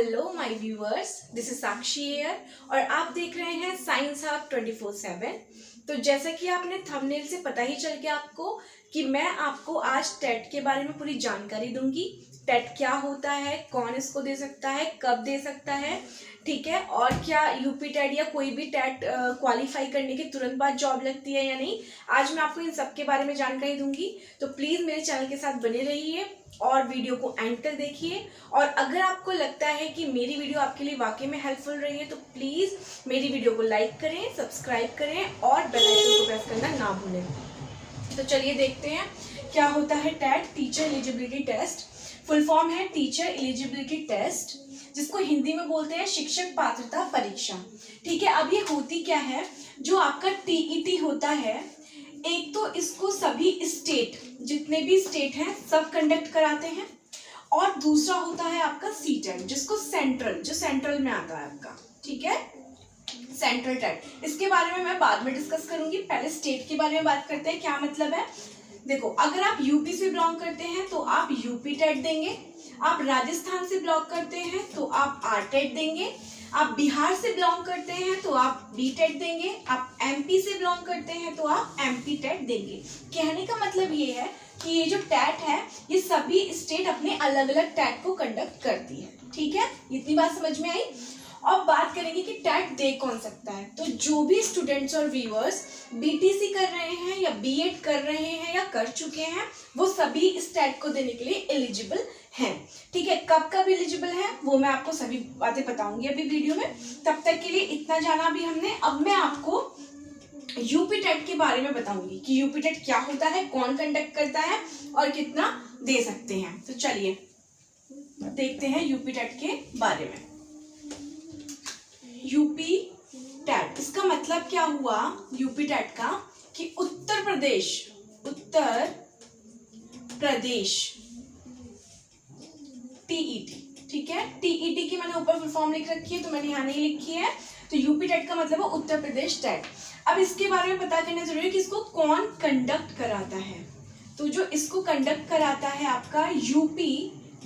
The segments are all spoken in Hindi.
Hello my viewers, this is Sakshi air और आप देख रहे हैं साइंस हब 24/7। तो जैसा कि आपने थंबनेल से पता ही चल गया आपको कि मैं आपको आज टेट के बारे में पूरी जानकारी दूंगी। टेट क्या होता है, कौन इसको दे सकता है, कब दे सकता है, ठीक है, और क्या यूपी टेट या कोई भी टेट क्वालिफाई करने के तुरंत बाद जॉब लगती है या नहीं। आज मैं आपको इन सब के बारे में जानकारी दूंगी, तो प्लीज़ मेरे चैनल के साथ बने रहिए और वीडियो को एंड तक देखिए। और अगर आपको लगता है कि मेरी वीडियो आपके लिए वाकई में हेल्पफुल रही है तो प्लीज़ मेरी वीडियो को लाइक करें, सब्सक्राइब करें और बेल आइकन को प्रेस करना ना भूलें। तो चलिए देखते हैं क्या होता है TET, teacher eligibility test. Full form है टीचर एलिजिबिलिटी टेस्ट, जिसको हिंदी में बोलते हैं शिक्षक पात्रता परीक्षा। ठीक है, अब ये होती क्या है, जो आपका टीईटी होता है, एक तो इसको सभी स्टेट, जितने भी स्टेट हैं सब कंडक्ट कराते हैं, और दूसरा होता है आपका सीटेट, जिसको सेंट्रल, जो सेंट्रल में आता है आपका, ठीक है, सेंट्रल टेट। इसके बारे में मैं बाद में डिस्कस करूंगी, पहले स्टेट के बारे में बात करते हैं क्या मतलब है। देखो, अगर आप यूपी से बिलोंग करते हैं तो आप यूपी टेट देंगे, आप राजस्थान से बिलोंग करते हैं तो आप आर टेट देंगे, आप बिहार से बिलोंग करते हैं तो आप बी टेट देंगे, आप एमपी से बिलोंग करते हैं तो आप एमपी टेट देंगे। कहने का मतलब ये है कि ये जो टेट है ये सभी स्टेट अपने अलग अलग टेट को कंडक्ट करती है। ठीक है, इतनी बात समझ में आई। अब बात करेंगे कि टेट दे कौन सकता है। तो जो भी स्टूडेंट्स और व्यूअर्स बीटीसी कर रहे हैं या बीएड कर रहे हैं या कर चुके हैं, वो सभी इस टेट को देने के लिए एलिजिबल हैं। ठीक है, कब कब एलिजिबल है वो मैं आपको सभी बातें बताऊंगी अभी वीडियो में। तब तक के लिए इतना जाना भी हमने। अब मैं आपको यूपी टेट के बारे में बताऊंगी कि यूपी टेट क्या होता है, कौन कंडक्ट करता है और कितना दे सकते हैं। तो चलिए देखते हैं यूपी टेट के बारे में। यूपी टेट, इसका मतलब क्या हुआ यूपी टेट का, कि उत्तर प्रदेश टीईटी। ठीक है, टीईटी की मैंने ऊपर फुल फॉर्म लिख रखी है तो मैंने यहाँ नहीं लिखी है। तो यूपी टेट का मतलब है उत्तर प्रदेश टेट। अब इसके बारे में पता करना जरूरी है कि इसको कौन कंडक्ट कराता है। तो जो इसको कंडक्ट कराता है आपका यूपी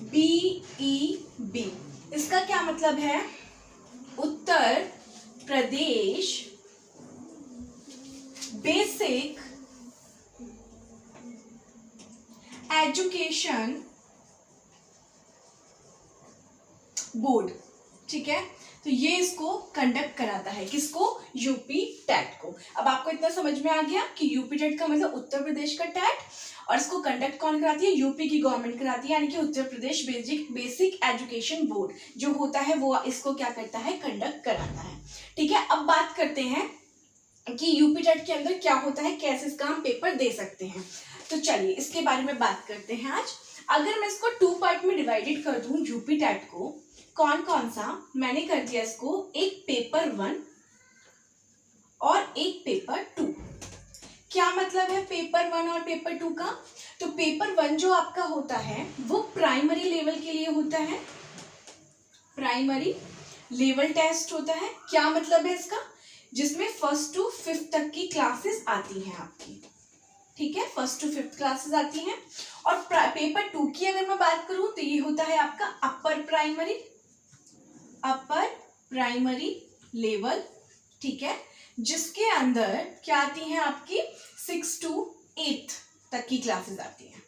बीईबी। इसका क्या मतलब है, Uttar Pradesh basic education board. ठीक है, तो ये इसको कंडक्ट कराता है, किसको, यूपी टेट को। अब आपको इतना समझ में आ गया कि यूपी टेट का मतलब उत्तर प्रदेश का टेट, और इसको कंडक्ट कौन कराती है, यूपी की गवर्नमेंट कराती है, यानी कि Uttar Pradesh basic education board जो होता है वो इसको क्या करता है, कंडक्ट कराता है। ठीक है, अब बात करते हैं कि यूपी टेट के अंदर क्या होता है, कैसे इसका हम पेपर दे सकते हैं। तो चलिए इसके बारे में बात करते हैं आज। अगर मैं इसको 2 पार्ट में डिवाइडेड कर दूं यूपी टेट को, कौन कौन सा, मैंने कर दिया इसको एक पेपर 1 और एक पेपर 2। क्या मतलब है पेपर 1 और पेपर 2 का। तो पेपर 1 जो आपका होता है वो प्राइमरी लेवल के लिए होता है, प्राइमरी लेवल टेस्ट होता है। क्या मतलब है इसका, जिसमें 1st to 5th तक की क्लासेस आती हैं आपकी। ठीक है, 1st to 5th क्लासेस आती हैं। और पेपर 2 की अगर मैं बात करूं तो ये होता है आपका अपर प्राइमरी लेवल। ठीक है, जिसके अंदर क्या आती हैं आपकी 6 to 8 तक की क्लासेस आती हैं।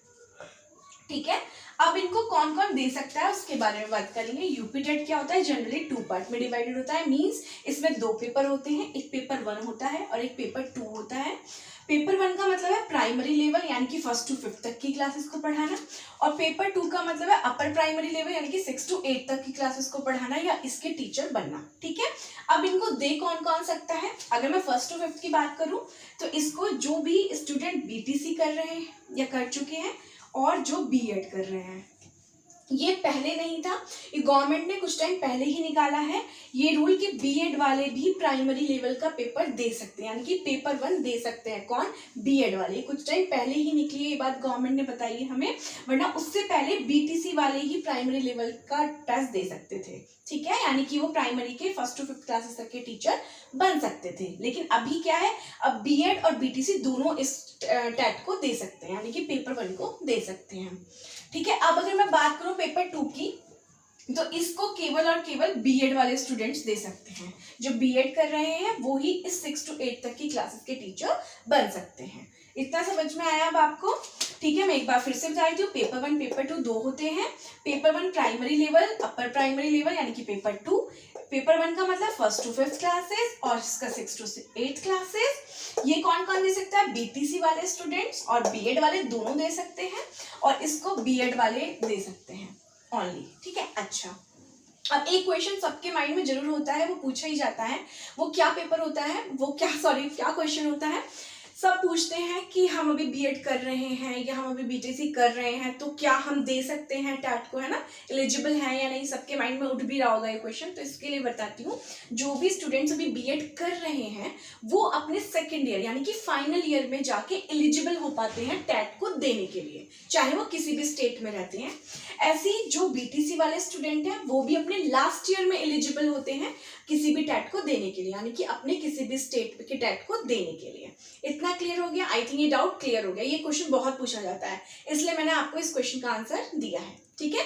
ठीक है, अब इनको कौन कौन दे सकता है उसके बारे में बात करेंगे। यूपी टेट क्या होता है, जनरली 2 पार्ट में डिवाइडेड होता है, मींस इसमें 2 पेपर होते हैं, एक पेपर 1 होता है और एक पेपर 2 होता है। पेपर 1 का मतलब है प्राइमरी लेवल, यानी कि 1st to 5th तक की क्लासेस को पढ़ाना, और पेपर 2 का मतलब है अपर प्राइमरी लेवल, यानी कि 6 to 8 तक की क्लासेस को पढ़ाना या इसके टीचर बनना। ठीक है, अब इनको दे कौन कौन सकता है। अगर मैं 1st to 5th की बात करूं तो इसको जो भी स्टूडेंट बीटीसी कर रहे हैं या कर चुके हैं और जो बीएड कर रहे हैं, ये पहले नहीं था, ये गवर्नमेंट ने कुछ टाइम पहले ही निकाला है ये रूल कि बीएड वाले भी प्राइमरी लेवल का पेपर दे सकते हैं, यानी कि पेपर 1 दे सकते हैं। कौन, बीएड वाले। कुछ टाइम पहले ही निकली है ये बात, गवर्नमेंट ने बताई है हमें, वरना उससे पहले बीटीसी वाले ही प्राइमरी लेवल का टेस्ट दे सकते थे। ठीक है, यानी कि वो प्राइमरी के 1st to 5th क्लासेस तक के टीचर बन सकते थे। लेकिन अभी क्या है, अब बीएड और बीटीसी दोनों इस टेट को दे सकते हैं, यानी कि पेपर 1 को दे सकते हैं। ठीक है, अब अगर मैं बात करूं पेपर 2 की, तो इसको केवल और केवल बीएड वाले स्टूडेंट्स दे सकते हैं। जो बीएड कर रहे हैं वो ही इस 6 to 8 तक की क्लासेस के टीचर बन सकते हैं। इतना समझ में आया अब आपको? ठीक है, मैं एक बार फिर से बता देती हूँ। पेपर 1 पेपर 2 दो होते हैं। Paper 1 primary level, upper primary level यानी कि पेपर 2। पेपर 1 का मतलब 1st to 5th क्लासेस और इसका 6 to 8 क्लासेस। ये कौन कौन दे सकता है? बीटीसी वाले स्टूडेंट्स और बीएड वाले दोनों दे सकते हैं, और इसको बीएड वाले दे सकते हैं ओनली। ठीक है, अच्छा अब एक क्वेश्चन सबके माइंड में जरूर होता है, वो पूछा ही जाता है। वो क्या पेपर होता है, वो क्या क्या क्वेश्चन होता है? सब पूछते हैं कि हम अभी बीएड कर रहे हैं या हम अभी बीटीसी कर रहे हैं, तो क्या हम दे सकते हैं टैट को, है ना, एलिजिबल है या नहीं। सबके माइंड में उठ भी रहा होगा ये क्वेश्चन, तो इसके लिए बताती हूँ। जो भी स्टूडेंट्स अभी बीएड कर रहे हैं वो अपने सेकेंड ईयर यानी कि फाइनल ईयर में जाके एलिजिबल हो पाते हैं टैट को देने के लिए, चाहे वो किसी भी स्टेट में रहते हैं। ऐसे ही जो बीटीसी वाले स्टूडेंट हैं वो भी अपने लास्ट ईयर में एलिजिबल होते हैं किसी भी टैट को देने के लिए, यानी कि अपने किसी भी स्टेट के टैट को देने के लिए। इतना क्लियर हो गया? आई थिंक ये डाउट क्लियर हो गया। ये क्वेश्चन बहुत पूछा जाता है, इसलिए मैंने आपको इस क्वेश्चन का आंसर दिया है। ठीक है,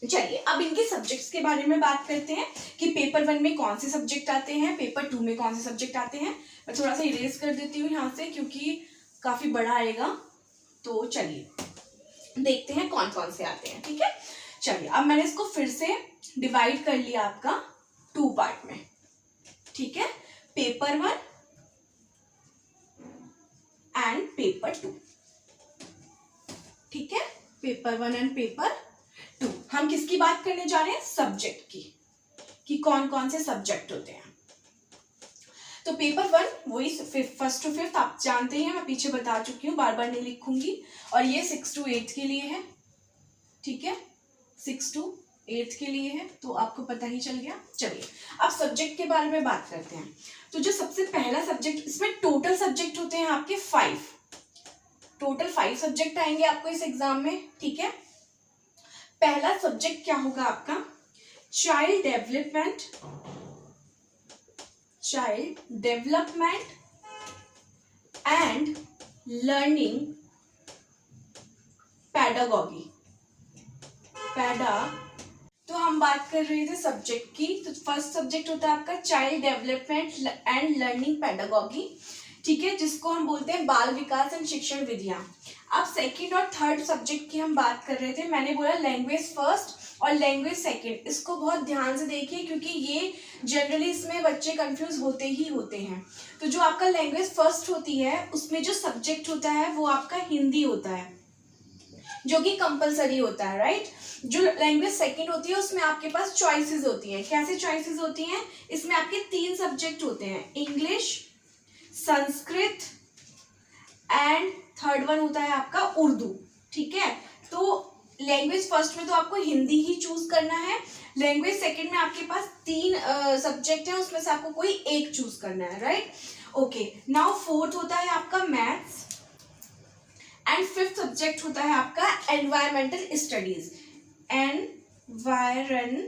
चलिए अब इनके सब्जेक्ट्स के बारे में बात करते हैं कि पेपर 1 में कौन से सब्जेक्ट आते हैं, पेपर 2 में कौन से सब्जेक्ट आते हैं। मैं थोड़ा सा इरेज कर देती हूँ यहाँ से क्योंकि काफी बड़ा आएगा। तो चलिए देखते हैं कौन कौन से आते हैं। ठीक है, चलिए अब मैंने इसको फिर से डिवाइड कर लिया आपका 2 पार्ट में। ठीक है, पेपर 1 एंड पेपर 2। ठीक है, पेपर 1 एंड पेपर 2। हम किसकी बात करने जा रहे हैं? सब्जेक्ट की, कि कौन कौन से सब्जेक्ट होते हैं। तो पेपर 1 वही 1st to 5th आप जानते हैं, मैं पीछे बता चुकी हूँ, बार बार नहीं लिखूंगी। और ये 6 to 8 के लिए है। ठीक है, 6 to 8 के लिए है, तो आपको पता ही चल गया। चलिए अब सब्जेक्ट के बारे में बात करते हैं। तो जो सबसे पहला सब्जेक्ट, इसमें टोटल सब्जेक्ट होते हैं आपके 5। टोटल 5 सब्जेक्ट आएंगे आपको इस एग्जाम में। ठीक है, पहला सब्जेक्ट क्या होगा आपका? Child development and learning pedagogy. तो हम बात कर रहे थे सब्जेक्ट की। तो फर्स्ट सब्जेक्ट होता है आपका child development and learning pedagogy. ठीक है, जिसको हम बोलते हैं बाल विकास एंड शिक्षण विधियां। अब सेकंड और थर्ड सब्जेक्ट की हम बात कर रहे थे। मैंने बोला लैंग्वेज फर्स्ट और लैंग्वेज सेकंड। इसको बहुत ध्यान से देखिए क्योंकि ये जनरली इसमें बच्चे कंफ्यूज होते ही होते हैं। तो जो आपका लैंग्वेज फर्स्ट होती है उसमें जो सब्जेक्ट होता है वो आपका हिंदी होता है, जो कि कंपलसरी होता है, राइट। जो लैंग्वेज सेकंड होती है उसमें आपके पास चॉइसेस होती हैं। कैसे चॉइसेस होती हैं? इसमें आपके 3 सब्जेक्ट होते हैं, English, Sanskrit and third one होता है आपका उर्दू। ठीक है, तो लैंग्वेज फर्स्ट में तो आपको हिंदी ही चूज करना है। लैंग्वेज सेकंड में आपके पास 3 सब्जेक्ट है, उसमें से आपको कोई एक चूज करना है, राइट। ओके, नाउ फोर्थ होता है आपका मैथ्स एंड फिफ्थ सब्जेक्ट होता है आपका एनवायरमेंटल स्टडीज। एनवायरमेंटल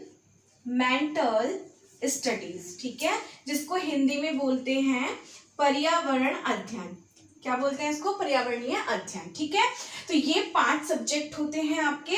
स्टडीज, ठीक है, जिसको हिंदी में बोलते हैं पर्यावरण अध्ययन। क्या बोलते हैं इसको? पर्यावरणीय अध्ययन। ठीक है, तो ये 5 सब्जेक्ट होते हैं आपके।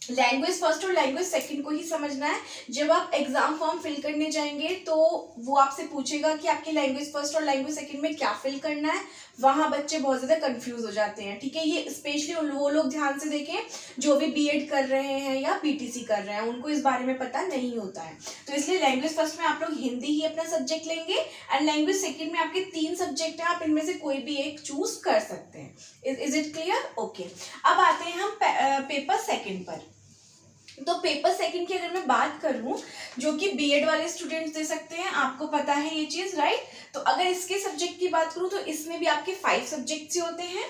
लैंग्वेज फर्स्ट और लैंग्वेज सेकंड को ही समझना है। जब आप एग्जाम फॉर्म फिल करने जाएंगे तो वो आपसे पूछेगा कि आपकी लैंग्वेज फर्स्ट और लैंग्वेज सेकंड में क्या फिल करना है। वहां बच्चे बहुत ज्यादा कंफ्यूज हो जाते हैं। ठीक है, ये स्पेशली वो लोग ध्यान से देखें जो भी बीएड कर रहे हैं या बीटीसी कर रहे हैं, उनको इस बारे में पता नहीं होता है। तो इसलिए लैंग्वेज फर्स्ट में आप लोग हिंदी ही अपना सब्जेक्ट लेंगे एंड लैंग्वेज सेकंड में आपके 3 सब्जेक्ट हैं, आप इनमें से कोई भी एक चूज कर सकते हैं। Is it clear? ओके, अब आते हैं हम पेपर सेकंड पर। तो पेपर सेकंड की अगर मैं बात करूं, जो कि बीएड वाले स्टूडेंट्स दे सकते हैं, आपको पता है ये चीज, राइट। तो अगर इसके सब्जेक्ट की बात करूं तो इसमें भी आपके 5 सब्जेक्ट्स ही होते हैं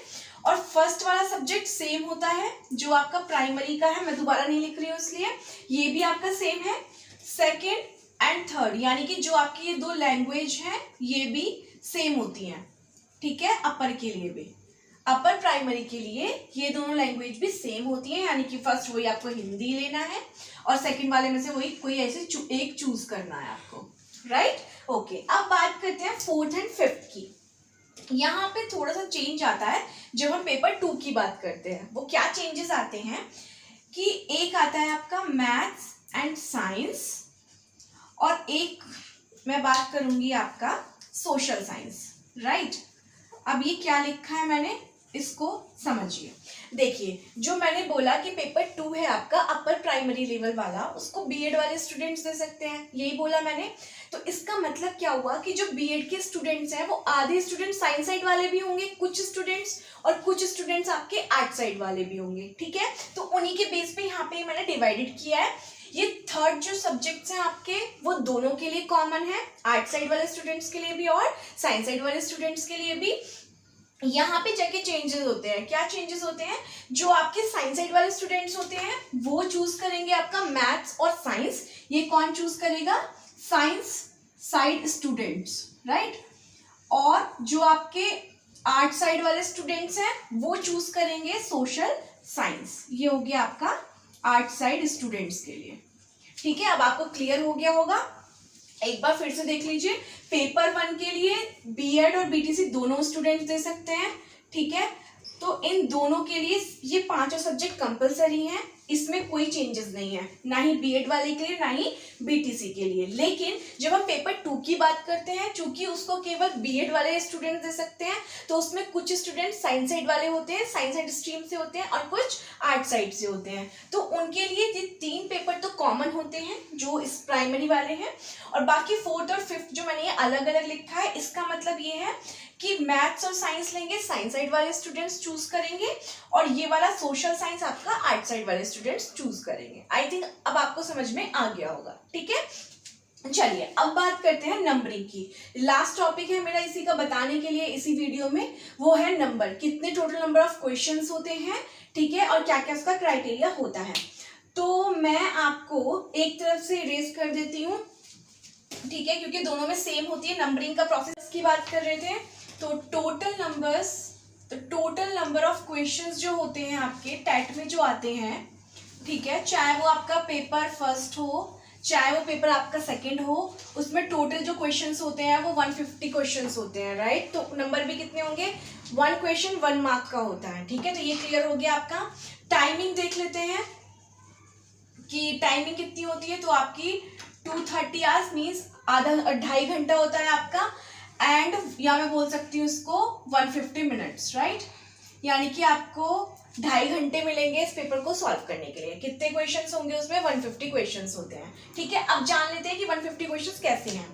और फर्स्ट वाला सब्जेक्ट सेम होता है जो आपका प्राइमरी का है। मैं दोबारा नहीं लिख रही हूँ इसलिए, ये भी आपका सेम है। सेकेंड एंड थर्ड यानी कि जो आपकी ये 2 लैंग्वेज है ये भी सेम होती हैं। ठीक है, अपर के लिए भी, अपर प्राइमरी के लिए ये दोनों लैंग्वेज भी सेम होती है, यानी कि फर्स्ट वही आपको हिंदी लेना है और सेकंड वाले में से वही कोई ऐसे एक चूज करना है आपको, राइट। ओके, अब बात करते हैं फोर्थ एंड फिफ्थ की। यहाँ पे थोड़ा सा चेंज आता है जब हम पेपर 2 की बात करते हैं। वो क्या चेंजेस आते हैं कि एक आता है आपका मैथ्स एंड साइंस और एक मैं बात करूंगी आपका सोशल साइंस, राइट। अब ये क्या लिखा है मैंने, इसको समझिए। देखिए, जो मैंने बोला कि पेपर 2 है आपका अपर प्राइमरी लेवल वाला, उसको बीएड वाले स्टूडेंट्स दे सकते हैं, यही बोला मैंने। तो इसका मतलब क्या हुआ कि जो बीएड के स्टूडेंट्स हैं वो आधे स्टूडेंट्स साइंस साइड वाले भी होंगे, कुछ स्टूडेंट्स, और कुछ स्टूडेंट्स आपके आर्ट साइड वाले भी होंगे, ठीक है। तो उन्हीं के बेस पे यहाँ पे मैंने डिवाइडेड किया है। ये थर्ड जो सब्जेक्ट्स हैं आपके वो दोनों के लिए कॉमन है, आर्ट साइड वाले स्टूडेंट्स के लिए भी और साइंस साइड वाले स्टूडेंट्स के लिए भी। यहाँ पे जाके चेंजेस होते हैं। क्या चेंजेस होते हैं, जो आपके साइंस साइड वाले स्टूडेंट्स होते हैं वो चूज करेंगे आपका मैथ्स और साइंस। ये कौन चूज करेगा, साइंस साइड स्टूडेंट्स, राइट। और जो आपके आर्ट साइड वाले स्टूडेंट्स हैं वो चूज करेंगे सोशल साइंस। ये हो गया आपका आर्ट साइड स्टूडेंट्स के लिए, ठीक है। अब आपको क्लियर हो गया होगा। एक बार फिर से देख लीजिए, पेपर 1 के लिए बीएड और बीटीसी दोनों स्टूडेंट्स दे सकते हैं, ठीक है। तो इन दोनों के लिए ये पांचों सब्जेक्ट कंपलसरी हैं, इसमें कोई चेंजेस नहीं है, ना ही बीएड वाले के लिए ना ही बीटीसी के लिए। लेकिन जब हम पेपर 2 की बात करते हैं, चूंकि उसको केवल बीएड वाले स्टूडेंट्स दे सकते हैं, तो उसमें कुछ स्टूडेंट साइंस साइड वाले होते हैं, साइंस साइड स्ट्रीम से होते हैं, और कुछ आर्ट साइड से होते हैं। तो उनके लिए ये 3 पेपर तो कॉमन होते हैं जो इस प्राइमरी वाले हैं, और बाकी 4th और 5th जो मैंने ये अलग अलग लिखा है, इसका मतलब ये है कि मैथ्स और साइंस लेंगे साइंस साइड वाले स्टूडेंट्स चूज करेंगे, और ये वाला सोशल साइंस आपका आर्ट साइड वाले स्टूडेंट्स चूज करेंगे। आई थिंक अब आपको समझ में आ गया होगा, ठीक है। चलिए अब बात करते हैं नंबरिंग की। लास्ट टॉपिक है मेरा इसी का बताने के लिए इसी वीडियो में, वो है नंबर, कितने टोटल नंबर ऑफ क्वेश्चंस होते हैं, ठीक है, और क्या क्या उसका क्राइटेरिया होता है। तो मैं आपको एक तरफ से इरेज कर देती हूँ, ठीक है, क्योंकि दोनों में सेम होती है। नंबरिंग का प्रोसेस की बात कर रहे थे, तो टोटल नंबर ऑफ क्वेश्चंस जो होते हैं आपके टेट में जो आते हैं, ठीक है, चाहे वो आपका पेपर 1 हो, चाहे वो पेपर आपका 2 हो, उसमें टोटल जो क्वेश्चंस होते हैं वो 150 क्वेश्चंस होते हैं, राइट। तो नंबर भी कितने होंगे, 1 क्वेश्चन 1 मार्क का होता है, ठीक है। तो ये क्लियर हो गया आपका। टाइमिंग देख लेते हैं कि टाइमिंग कितनी होती है, तो आपकी 230 आवर्स मीन्स आधा 2.5 घंटा होता है आपका, एंड या मैं बोल सकती हूँ इसको 150 मिनट्स, राइट। यानी कि आपको 2.5 घंटे मिलेंगे इस पेपर को सॉल्व करने के लिए। कितने क्वेश्चंस होंगे उसमें, 150 क्वेश्चंस होते हैं, ठीक है। अब जान लेते हैं कि 150 क्वेश्चंस कैसे हैं।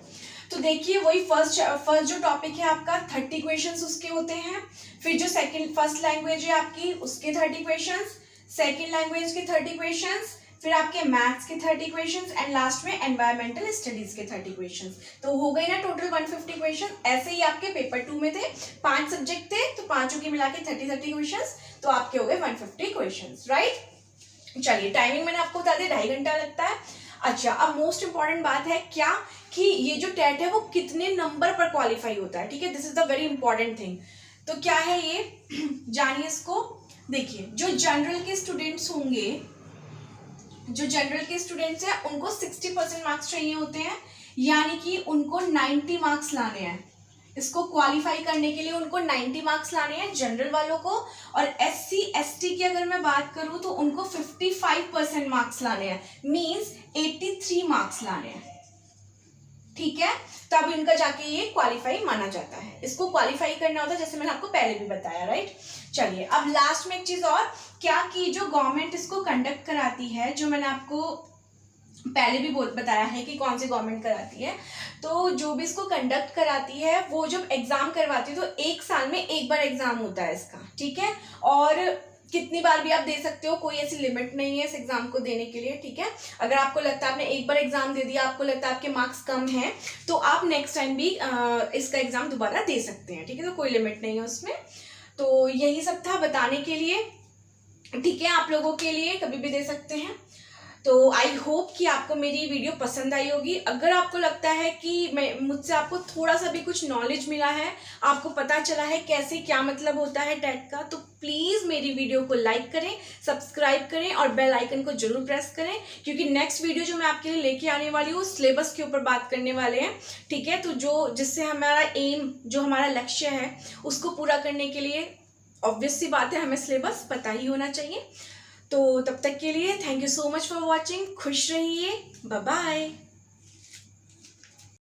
तो देखिए, वही फर्स्ट जो टॉपिक है आपका 30 क्वेश्चंस उसके होते हैं। फिर जो फर्स्ट लैंग्वेज है आपकी उसके 30 क्वेश्चंस, सेकेंड लैंग्वेज के 30 क्वेश्चंस, फिर आपके मैथ्स के 30 क्वेश्चंस, एंड लास्ट में एनवायरमेंटल स्टडीज के 30 क्वेश्चंस। तो हो गई ना टोटल 150 क्वेश्चन। ऐसे ही आपके पेपर 2 में थे, 5 सब्जेक्ट थे, तो पांचों के मिला के 30 क्वेश्चंस, तो आपके हो गए 150 क्वेश्चंस, राइट। चलिए, टाइमिंग मैंने आपको बता दी, 2.5 घंटा लगता है। अच्छा, अब मोस्ट इंपॉर्टेंट बात है क्या, कि ये जो टेट है वो कितने नंबर पर क्वालिफाई होता है, ठीक है। This is the very important thing. तो क्या है ये, जानिए इसको। देखिए, जो जनरल के स्टूडेंट्स होंगे, जो जनरल के स्टूडेंट्स हैं उनको 60% मार्क्स चाहिए होते हैं, यानी कि उनको 90 मार्क्स लाने हैं। इसको क्वालिफाई करने के लिए उनको 90 मार्क्स लाने हैं जनरल वालों को, और SC ST की अगर मैं बात करूं तो उनको 55% मार्क्स लाने हैं, मींस 83 मार्क्स लाने हैं, ठीक है। तब इनका जाके ये क्वालिफाई माना जाता है। इसको क्वालिफाई करना होता है, जैसे मैंने आपको पहले भी बताया, राइट। चलिए, अब लास्ट में एक चीज और, क्या कि जो गवर्नमेंट इसको कंडक्ट कराती है, जो मैंने आपको पहले भी बताया है कि कौन सी गवर्नमेंट कराती है, तो जो भी इसको कंडक्ट कराती है वो जब एग्जाम करवाती है तो 1 साल में 1 बार एग्जाम होता है इसका, ठीक है। और कितनी बार भी आप दे सकते हो, कोई ऐसी लिमिट नहीं है इस एग्जाम को देने के लिए, ठीक है। अगर आपको लगता है आपने 1 बार एग्जाम दे दिया, आपको लगता है आपके मार्क्स कम हैं, तो आप नेक्स्ट टाइम भी इसका एग्जाम दोबारा दे सकते हैं, ठीक है। तो कोई लिमिट नहीं है उसमें। तो यही सब था बताने के लिए, ठीक है, आप लोगों के लिए कभी भी दे सकते हैं। तो आई होप कि आपको मेरी वीडियो पसंद आई होगी। अगर आपको लगता है कि मुझसे आपको थोड़ा सा भी कुछ नॉलेज मिला है, आपको पता चला है कैसे क्या मतलब होता है टेट का, तो प्लीज़ मेरी वीडियो को लाइक करें, सब्सक्राइब करें और बेल आइकन को जरूर प्रेस करें, क्योंकि नेक्स्ट वीडियो जो मैं आपके लिए लेके आने वाली हूँ सिलेबस के ऊपर बात करने वाले हैं, ठीक है। तो जिससे हमारा एम, जो हमारा लक्ष्य है, उसको पूरा करने के लिए ऑब्वियस सी बात है हमें सिलेबस पता ही होना चाहिए। तो तब तक के लिए thank you so much for watching. खुश रहिए। Bye bye.